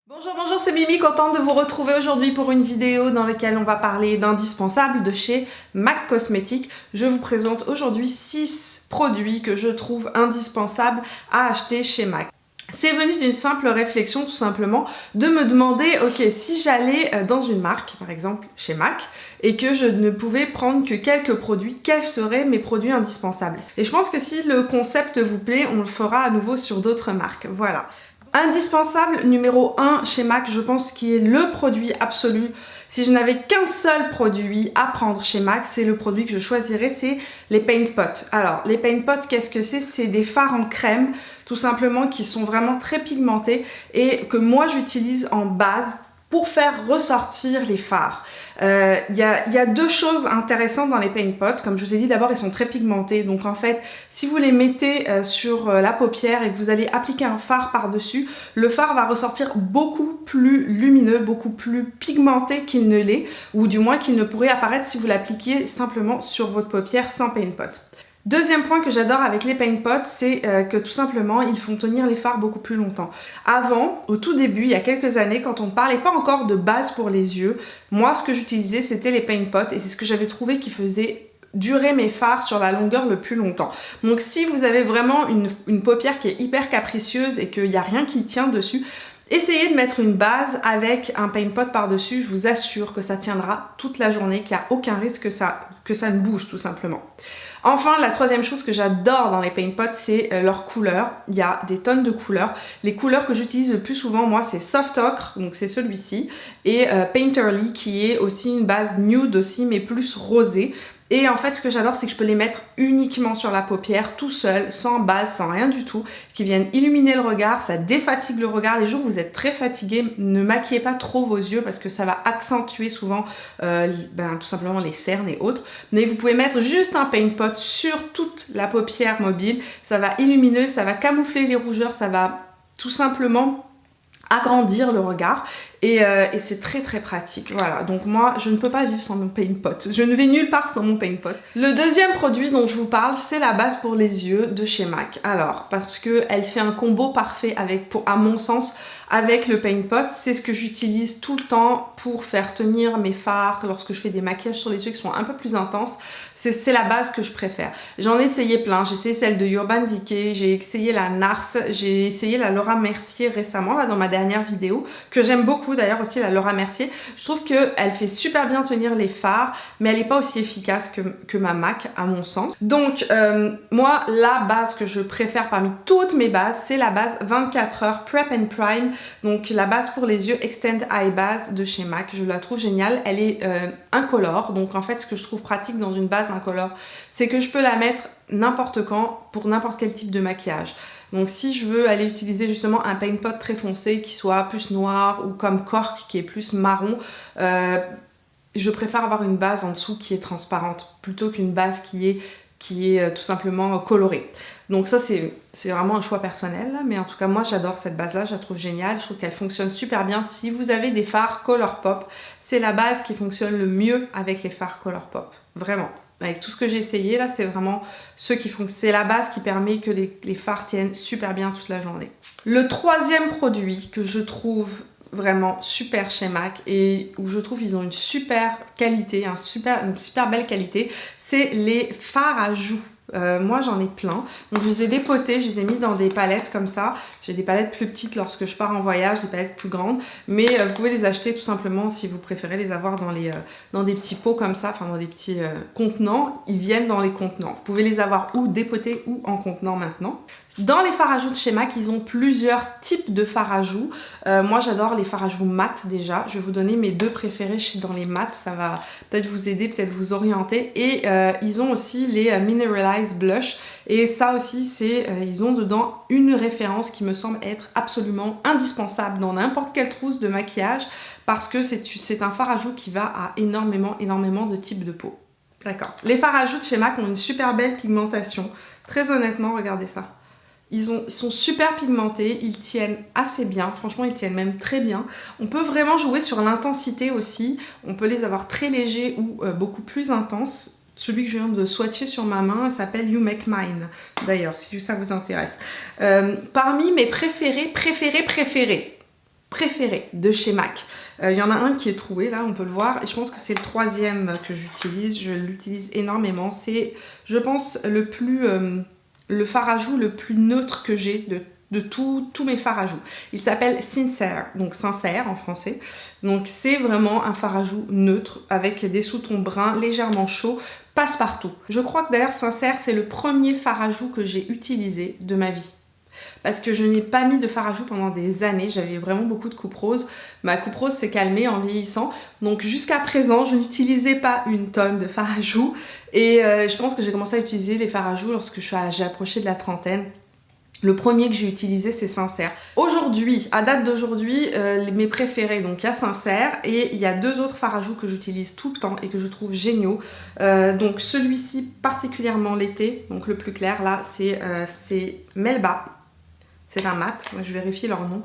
Bonjour, c'est Mimi, contente de vous retrouver aujourd'hui pour une vidéo dans laquelle on va parler d'indispensables de chez MAC Cosmetics. Je vous présente aujourd'hui 6 produits que je trouve indispensables à acheter chez MAC. C'est venu d'une simple réflexion tout simplement de me demander, ok, si j'allais dans une marque, par exemple chez MAC, et que je ne pouvais prendre que quelques produits, quels seraient mes produits indispensables? Et je pense que si le concept vous plaît, on le fera à nouveau sur d'autres marques, voilà. Indispensable numéro 1 chez MAC, je pense qui est le produit absolu. Si je n'avais qu'un seul produit à prendre chez MAC, c'est le produit que je choisirais, c'est les Paint Pot. Alors, les Paint Pot, qu'est-ce que c'est? C'est des fards en crème, tout simplement, qui sont vraiment très pigmentés et que moi j'utilise en base pour faire ressortir les fards. Y a deux choses intéressantes dans les Paint Pot. Comme je vous ai dit, d'abord ils sont très pigmentés, donc en fait si vous les mettez sur la paupière et que vous allez appliquer un fard par dessus, le fard va ressortir beaucoup plus lumineux, beaucoup plus pigmenté qu'il ne l'est, ou du moins qu'il ne pourrait apparaître si vous l'appliquiez simplement sur votre paupière sans Paint Pot. Deuxième point que j'adore avec les Paint Pot, c'est que tout simplement, ils font tenir les fards beaucoup plus longtemps. Avant, au tout début, il y a quelques années, quand on ne parlait pas encore de base pour les yeux, moi, ce que j'utilisais, c'était les Paint Pot et c'est ce que j'avais trouvé qui faisait durer mes fards sur la longueur le plus longtemps. Donc si vous avez vraiment une paupière qui est hyper capricieuse et qu'il n'y a rien qui tient dessus, essayez de mettre une base avec un Paint Pot par-dessus, je vous assure que ça tiendra toute la journée, qu'il n'y a aucun risque que ça ne bouge tout simplement. Enfin, la troisième chose que j'adore dans les Paint Pot, c'est leurs couleurs. Il y a des tonnes de couleurs. Les couleurs que j'utilise le plus souvent, moi, c'est Soft Ochre, donc c'est celui-ci, et Painterly, qui est aussi une base nude aussi, mais plus rosée. Et en fait, ce que j'adore, c'est que je peux les mettre uniquement sur la paupière, tout seul, sans base, sans rien du tout, qui viennent illuminer le regard, ça défatigue le regard. Les jours où vous êtes très fatigué, ne maquillez pas trop vos yeux parce que ça va accentuer souvent tout simplement les cernes et autres. Mais vous pouvez mettre juste un Paint Pot sur toute la paupière mobile, ça va illuminer, ça va camoufler les rougeurs, ça va tout simplement agrandir le regard et c'est très très pratique. Voilà, donc moi je ne peux pas vivre sans mon Paint Pot, je ne vais nulle part sans mon Paint Pot. Le deuxième produit dont je vous parle, c'est la base pour les yeux de chez MAC. Alors parce que elle fait un combo parfait à mon sens avec le Paint Pot. C'est ce que j'utilise tout le temps pour faire tenir mes fards lorsque je fais des maquillages sur les yeux qui sont un peu plus intenses. C'est la base que je préfère. J'en ai essayé plein, j'ai essayé celle de Urban Decay, j'ai essayé la NARS, j'ai essayé la Laura Mercier récemment là dans ma dernière vidéo, que j'aime beaucoup d'ailleurs aussi, la Laura Mercier. Je trouve qu'elle fait super bien tenir les fards, mais elle n'est pas aussi efficace que ma MAC à mon sens. Donc moi, la base que je préfère parmi toutes mes bases, c'est la base 24 heures Prep and Prime, donc la base pour les yeux Extend Eye Base de chez MAC. Je la trouve géniale, elle est incolore, donc en fait ce que je trouve pratique dans une base incolore, c'est que je peux la mettre n'importe quand pour n'importe quel type de maquillage. Donc si je veux aller utiliser justement un Paint Pot très foncé qui soit plus noir ou comme Cork qui est plus marron, je préfère avoir une base en dessous qui est transparente plutôt qu'une base qui est tout simplement colorée. Donc ça c'est vraiment un choix personnel, mais en tout cas moi j'adore cette base là, je la trouve géniale, je trouve qu'elle fonctionne super bien. Si vous avez des fards Colourpop, c'est la base qui fonctionne le mieux avec les fards Colourpop, vraiment. Avec tout ce que j'ai essayé là, c'est vraiment c'est la base qui permet que les fards tiennent super bien toute la journée. Le troisième produit que je trouve vraiment super chez MAC et où je trouve qu'ils ont une super qualité, une super belle qualité, c'est les fards à joues. Moi j'en ai plein, donc je les ai dépotés, je les ai mis dans des palettes comme ça. J'ai des palettes plus petites lorsque je pars en voyage, des palettes plus grandes, mais vous pouvez les acheter tout simplement si vous préférez les avoir dans des petits pots comme ça, enfin dans des petits contenants. Ils viennent dans les contenants, vous pouvez les avoir ou dépotés ou en contenant maintenant. Dans les fards à joues de chez MAC, ils ont plusieurs types de fards à joues. Moi j'adore les fards à joues mat déjà. Je vais vous donner mes deux préférés dans les mat, ça va peut-être vous aider, peut-être vous orienter. Et ils ont aussi les Mineralized Blush. Et ça aussi, ils ont dedans une référence qui me semble être absolument indispensable dans n'importe quelle trousse de maquillage parce que c'est un fard à joues qui va à énormément de types de peau. D'accord. Les fards à joues de chez MAC ont une super belle pigmentation. Très honnêtement, regardez ça. Ils sont super pigmentés, ils tiennent assez bien, franchement ils tiennent même très bien. On peut vraiment jouer sur l'intensité aussi, on peut les avoir très légers ou beaucoup plus intenses. Celui que je viens de swatcher sur ma main s'appelle You Make Mine, d'ailleurs, si ça vous intéresse. Parmi mes préférés, préférés de chez MAC. Il y en a un qui est troué, là, on peut le voir, et je pense que c'est le troisième que j'utilise. Je l'utilise énormément. C'est, je pense, le fard à joues le plus neutre que j'ai de tous mes fards à joues. Il s'appelle Sincère, donc sincère en français. Donc c'est vraiment un fard à joues neutre avec des sous-tons bruns légèrement chauds, passe-partout. Je crois que d'ailleurs Sincère, c'est le premier fard à joues que j'ai utilisé de ma vie. Parce que je n'ai pas mis de fard à joues pendant des années, j'avais vraiment beaucoup de coupe rose. Ma coupe rose s'est calmée en vieillissant, donc jusqu'à présent je n'utilisais pas une tonne de fard à joues. Et je pense que j'ai commencé à utiliser les fards à joues lorsque j'ai approché de la trentaine. Le premier que j'ai utilisé, c'est Sincère. Aujourd'hui, à date d'aujourd'hui, mes préférés, donc il y a Sincère et il y a deux autres fards à joues que j'utilise tout le temps et que je trouve géniaux. Donc celui-ci particulièrement l'été, donc le plus clair là, c'est Melba. C'est un mat, je vérifie leur nom.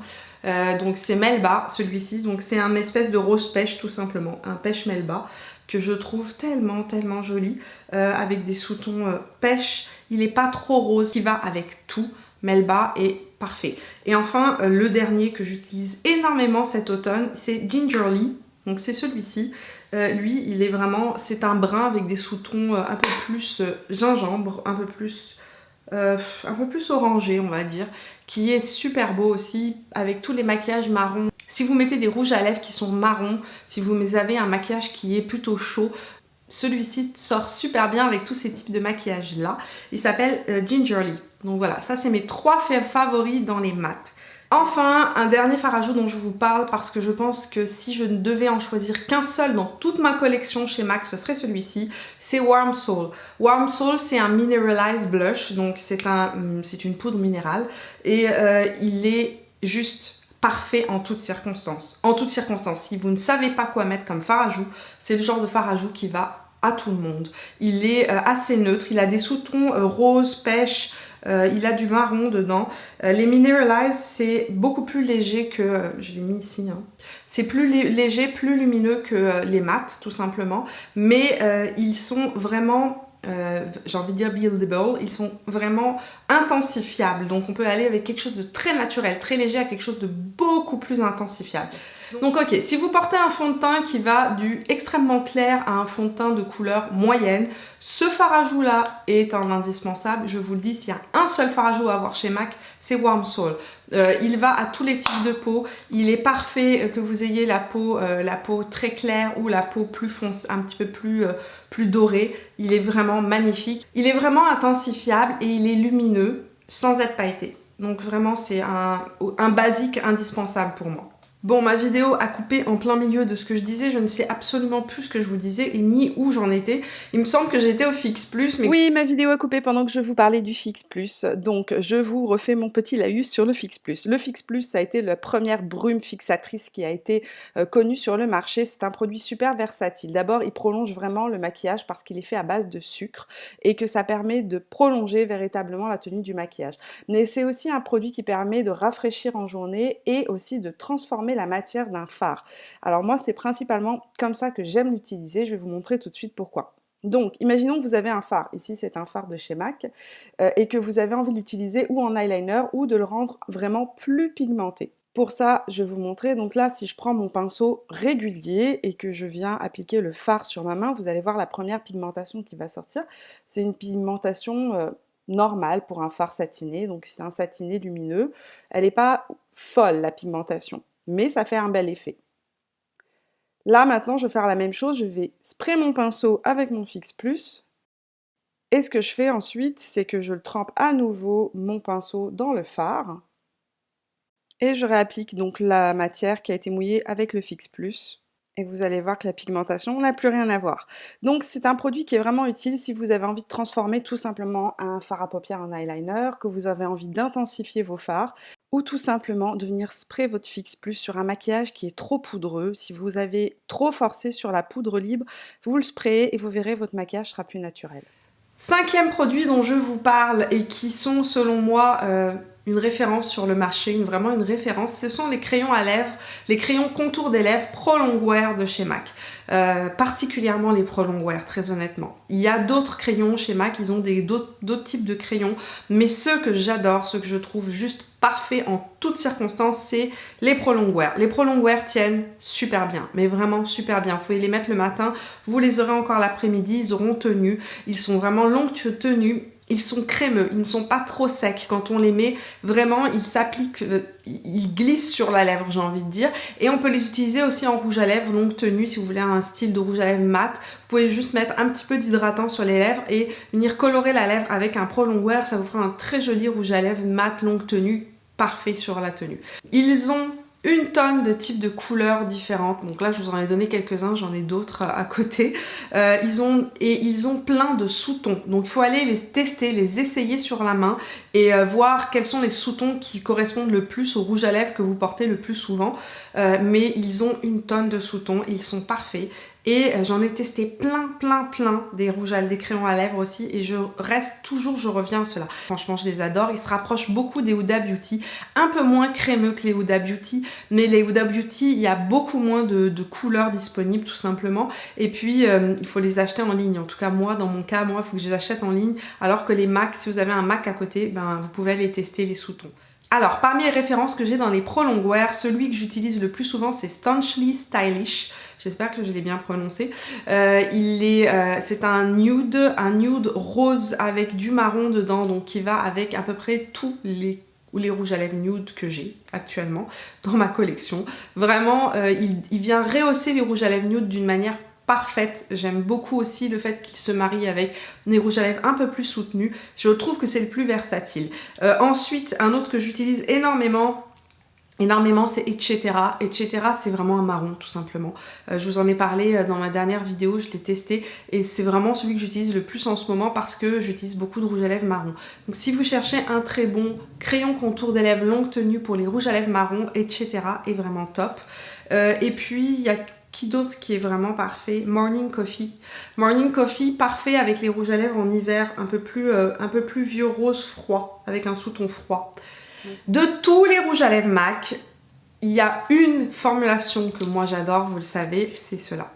Donc c'est Melba, celui-ci. Donc c'est un espèce de rose pêche tout simplement, un pêche Melba que je trouve tellement joli avec des sous-tons pêche. Il n'est pas trop rose, qui va avec tout. Melba est parfait. Et enfin, le dernier que j'utilise énormément cet automne, c'est Gingerly. Donc c'est celui-ci. Lui, il est vraiment, c'est un brun avec des sous-tons un peu plus gingembre, un peu plus orangé, on va dire, qui est super beau aussi, avec tous les maquillages marrons. Si vous mettez des rouges à lèvres qui sont marrons, si vous avez un maquillage qui est plutôt chaud, celui-ci sort super bien avec tous ces types de maquillage là. Il s'appelle Gingerly. Donc voilà, ça c'est mes trois favoris dans les mats. Enfin, un dernier fard à joues dont je vous parle parce que je pense que si je ne devais en choisir qu'un seul dans toute ma collection chez MAC, ce serait celui-ci, c'est Warm Soul. Warm Soul, c'est un Mineralized Blush, donc c'est une poudre minérale et il est juste parfait en toutes circonstances. En toutes circonstances, si vous ne savez pas quoi mettre comme fard à joues, c'est le genre de fard à joues qui va à tout le monde. Il est assez neutre, il a des sous-tons rose, pêche, il a du marron dedans. Les Mineralized, c'est beaucoup plus léger que... je l'ai mis ici. Hein. C'est plus léger, plus lumineux que les mats, tout simplement. Mais ils sont vraiment... j'ai envie de dire buildable, ils sont vraiment intensifiables, donc on peut aller avec quelque chose de très naturel, très léger à quelque chose de beaucoup plus intensifiable. Donc ok, si vous portez un fond de teint qui va du extrêmement clair à un fond de teint de couleur moyenne, ce fard à joues là est un indispensable. Je vous le dis, s'il y a un seul fard à joues à avoir chez MAC, c'est Warm Soul. Il va à tous les types de peau, il est parfait que vous ayez la peau très claire ou la peau plus foncée, un petit peu plus dorée. Il est vraiment magnifique. Il est vraiment intensifiable et il est lumineux sans être pailleté. Donc vraiment c'est un basique indispensable pour moi. Bon, ma vidéo a coupé en plein milieu de ce que je disais, je ne sais absolument plus ce que je vous disais et ni où j'en étais. Il me semble que j'étais au Fix Plus, mais... Oui, ma vidéo a coupé pendant que je vous parlais du Fix Plus, donc je vous refais mon petit laïus sur le Fix Plus. Le Fix Plus, ça a été la première brume fixatrice qui a été connue sur le marché. C'est un produit super versatile. D'abord, il prolonge vraiment le maquillage parce qu'il est fait à base de sucre et que ça permet de prolonger véritablement la tenue du maquillage. Mais c'est aussi un produit qui permet de rafraîchir en journée et aussi de transformer la matière d'un fard. Alors moi, c'est principalement comme ça que j'aime l'utiliser. Je vais vous montrer tout de suite pourquoi. Donc, imaginons que vous avez un fard. Ici, c'est un fard de chez MAC et que vous avez envie de l'utiliser ou en eyeliner ou de le rendre vraiment plus pigmenté. Pour ça, je vais vous montrer. Donc là, si je prends mon pinceau régulier et que je viens appliquer le fard sur ma main, vous allez voir la première pigmentation qui va sortir. C'est une pigmentation normale pour un fard satiné. Donc, c'est un satiné lumineux. Elle n'est pas folle, la pigmentation, mais ça fait un bel effet. Là, maintenant, je vais faire la même chose. Je vais sprayer mon pinceau avec mon Fix Plus. Et ce que je fais ensuite, c'est que je le trempe à nouveau, mon pinceau, dans le fard. Et je réapplique donc la matière qui a été mouillée avec le Fix Plus. Et vous allez voir que la pigmentation n'a plus rien à voir. Donc c'est un produit qui est vraiment utile si vous avez envie de transformer tout simplement un fard à paupières en eyeliner, que vous avez envie d'intensifier vos fards, ou tout simplement de venir sprayer votre Fix Plus sur un maquillage qui est trop poudreux. Si vous avez trop forcé sur la poudre libre, vous le sprayez et vous verrez votre maquillage sera plus naturel. Cinquième produit dont je vous parle et qui sont selon moi une référence sur le marché, vraiment une référence. Ce sont les crayons à lèvres, les crayons contour des lèvres Pro Longwear de chez MAC. Particulièrement les Pro Longwear, très honnêtement. Il y a d'autres crayons chez MAC, ils ont d'autres types de crayons, mais ceux que j'adore, ceux que je trouve juste parfaits en toutes circonstances, c'est les Pro Longwear. Les Pro Longwear tiennent super bien, mais vraiment super bien. Vous pouvez les mettre le matin, vous les aurez encore l'après-midi, ils auront tenu. Ils sont vraiment longue tenue. Ils sont crémeux, ils ne sont pas trop secs. Quand on les met, vraiment, ils s'appliquent, ils glissent sur la lèvre, j'ai envie de dire. Et on peut les utiliser aussi en rouge à lèvres, longue tenue, si vous voulez un style de rouge à lèvres mat. Vous pouvez juste mettre un petit peu d'hydratant sur les lèvres et venir colorer la lèvre avec un Pro Longwear. Ça vous fera un très joli rouge à lèvres mat, longue tenue, parfait sur la tenue. Ils ont une tonne de types de couleurs différentes. Donc là, je vous en ai donné quelques-uns, j'en ai d'autres à côté. Ils ont plein de sous-tons. Donc il faut aller les tester, les essayer sur la main et voir quels sont les sous-tons qui correspondent le plus au rouge à lèvres que vous portez le plus souvent. Mais ils ont une tonne de sous-tons, ils sont parfaits. Et j'en ai testé plein des rouges des crayons à lèvres aussi et je reviens à ceux-là. Franchement, je les adore. Ils se rapprochent beaucoup des Huda Beauty, un peu moins crémeux que les Huda Beauty, mais les Huda Beauty, il y a beaucoup moins de couleurs disponibles tout simplement. Et puis, il faut les acheter en ligne. En tout cas, moi, dans mon cas, il faut que je les achète en ligne. Alors que les MAC, si vous avez un MAC à côté, ben, vous pouvez aller tester les sous-tons. Alors, parmi les références que j'ai dans les Pro Longwear, celui que j'utilise le plus souvent, c'est Staunchly Stylish. J'espère que je l'ai bien prononcé. C'est un nude rose avec du marron dedans, donc qui va avec à peu près tous les rouges à lèvres nude que j'ai actuellement dans ma collection. Vraiment, il vient rehausser les rouges à lèvres nude d'une manière parfaite. J'aime beaucoup aussi le fait qu'il se marie avec des rouges à lèvres un peu plus soutenus. Je trouve que c'est le plus versatile. Ensuite, un autre que j'utilise énormément, c'est Etc. C'est vraiment un marron tout simplement. Je vous en ai parlé dans ma dernière vidéo, je l'ai testé et c'est vraiment celui que j'utilise le plus en ce moment parce que j'utilise beaucoup de rouge à lèvres marron. Donc si vous cherchez un très bon crayon contour des lèvres longue tenue pour les rouges à lèvres marron, Etc. est vraiment top. Et puis il y a qui d'autre qui est vraiment parfait? Morning Coffee. Morning Coffee, parfait avec les rouges à lèvres en hiver, un peu plus vieux rose froid, avec un sous-ton froid. De tous les rouges à lèvres MAC, il y a une formulation que moi j'adore, vous le savez, c'est ceux-là.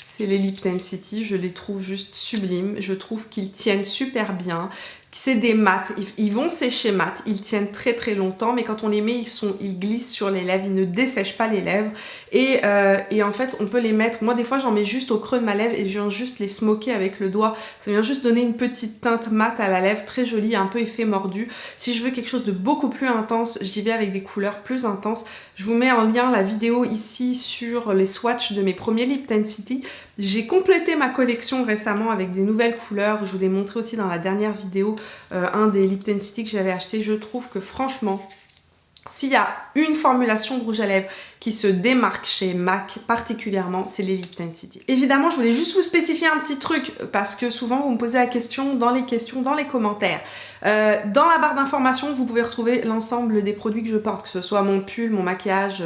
C'est les Lip Tensity, je les trouve juste sublimes, je trouve qu'ils tiennent super bien. C'est des mats, ils vont sécher mat, ils tiennent très longtemps, mais quand on les met, ils glissent sur les lèvres, ils ne dessèchent pas les lèvres. Et en fait, on peut les mettre, moi des fois j'en mets juste au creux de ma lèvre et je viens juste les smoker avec le doigt. Ça vient juste donner une petite teinte mat à la lèvre, très jolie, un peu effet mordu. Si je veux quelque chose de beaucoup plus intense, j'y vais avec des couleurs plus intenses. Je vous mets en lien la vidéo ici sur les swatchs de mes premiers Lip Tensity. J'ai complété ma collection récemment avec des nouvelles couleurs. Je vous l'ai montré aussi dans la dernière vidéo, un des Lip Tensity que j'avais acheté. Je trouve que franchement, s'il y a une formulation de rouge à lèvres qui se démarque chez MAC particulièrement, c'est les Lip Tensity. Évidemment, je voulais juste vous spécifier un petit truc parce que souvent vous me posez la question dans les commentaires. Dans la barre d'informations, vous pouvez retrouver l'ensemble des produits que je porte, que ce soit mon pull, mon maquillage,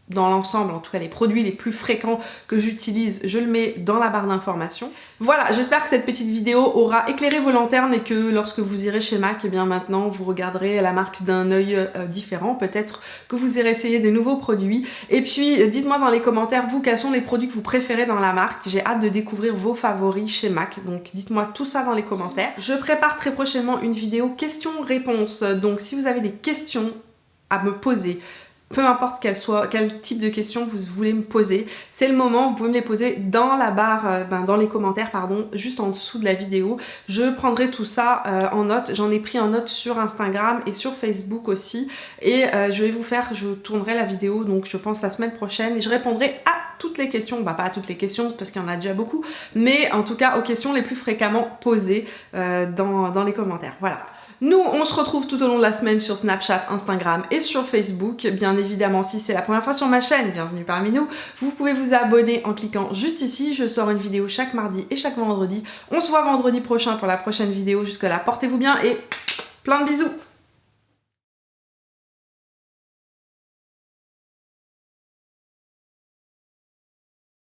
dans l'ensemble, en tout cas les produits les plus fréquents que j'utilise, je le mets dans la barre d'information. Voilà, j'espère que cette petite vidéo aura éclairé vos lanternes et que lorsque vous irez chez MAC, et bien maintenant vous regarderez la marque d'un œil différent. Peut-être que vous irez essayer des nouveaux produits. Et puis dites-moi dans les commentaires, vous, quels sont les produits que vous préférez dans la marque. J'ai hâte de découvrir vos favoris chez MAC. Donc dites-moi tout ça dans les commentaires. Je prépare très prochainement une vidéo questions-réponses. Donc si vous avez des questions à me poser, peu importe quel type de questions vous voulez me poser, c'est le moment, vous pouvez me les poser dans la barre, dans les commentaires, pardon, juste en dessous de la vidéo. Je prendrai tout ça en note, j'en ai pris en note sur Instagram et sur Facebook aussi. Et je tournerai la vidéo, donc je pense la semaine prochaine, et je répondrai à toutes les questions, bah pas à toutes les questions parce qu'il y en a déjà beaucoup, mais en tout cas aux questions les plus fréquemment posées dans les commentaires. Voilà. Nous, on se retrouve tout au long de la semaine sur Snapchat, Instagram et sur Facebook. Bien évidemment, si c'est la première fois sur ma chaîne, bienvenue parmi nous. Vous pouvez vous abonner en cliquant juste ici. Je sors une vidéo chaque mardi et chaque vendredi. On se voit vendredi prochain pour la prochaine vidéo. Jusque là, portez-vous bien et plein de bisous!